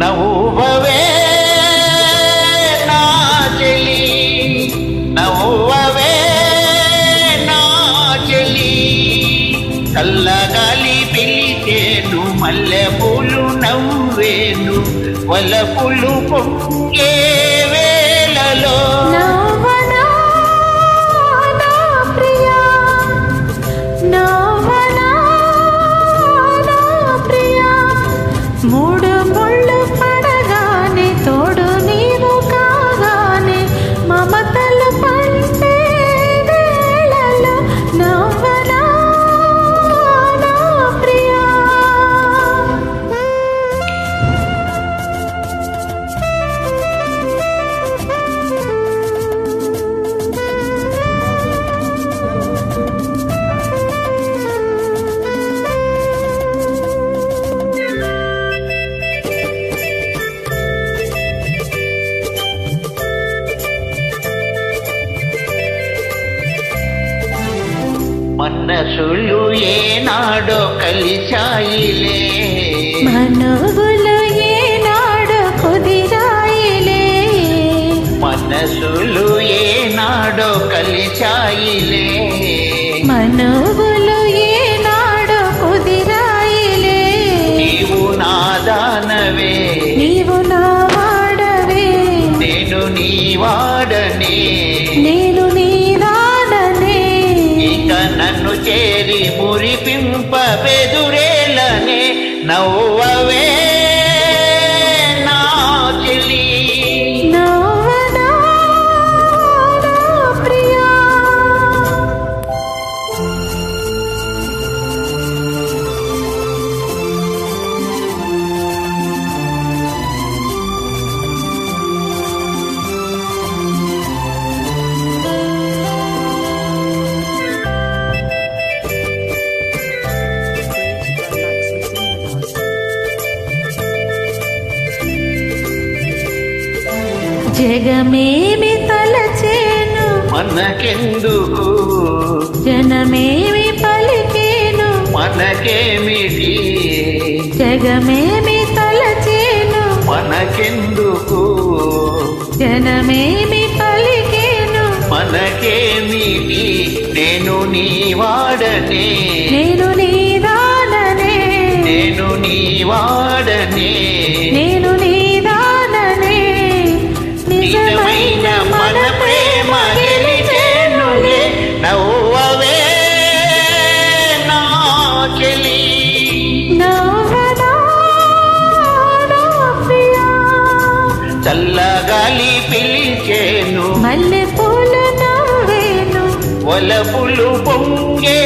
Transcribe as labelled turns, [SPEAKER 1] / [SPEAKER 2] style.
[SPEAKER 1] నవ్వవే నా చెలి, నవ్వవే నా చెలి, చల్లగాలి పిలిచేను మల్లె పూలు నవ్వేను వలపులు పొంగే వేళలో
[SPEAKER 2] మూడు ముళ్ళు పడగానే తోడు నీవు కాగానే మమతలు పంటే వేళలో నవ్వనా నా ప్రియా.
[SPEAKER 1] మనసులు ఏనాడో కలిశాయిలే,
[SPEAKER 2] మనవులు ఏనాడో కుదిరాయిలే,
[SPEAKER 1] మనసులు ఏనాడో కలిశాయిలే,
[SPEAKER 2] మనవులు ఏనాడో కుదిరాయిలే.
[SPEAKER 1] నీవు నా దానవే,
[SPEAKER 2] నీవు నా వాడవే,
[SPEAKER 1] నేను నీ వాడనే,
[SPEAKER 2] నేను నీ దాననే.
[SPEAKER 1] ఇక నన్ను చేరి మురిపింపబెదురేలనే నవ్వవే నా చెలి,
[SPEAKER 2] నవ్వనా నా ప్రియా. జగమేమి తలచేను
[SPEAKER 1] మనకెందుకు,
[SPEAKER 2] జనమేమి పలికేను
[SPEAKER 1] మనకేమిటి,
[SPEAKER 2] జగమేమి తలచేను
[SPEAKER 1] మనకెందుకు,
[SPEAKER 2] జనమేమి పలికేను
[SPEAKER 1] మనకేమిటి, నేను నీ వాడనే,
[SPEAKER 2] నేను నీ దాననే,
[SPEAKER 1] నేను నీ వాడనే,
[SPEAKER 2] నేను నీ దాననే.
[SPEAKER 1] నిజమైన మన ప్రేమ గెలిచేనులే నవ్వవే నా చెలి,
[SPEAKER 2] నవ్వనా నా ప్రియా.
[SPEAKER 1] చల్లగాలి పిలిచేను
[SPEAKER 2] మల్లె పూలు నవ్వేను
[SPEAKER 1] వలపులు పొంగే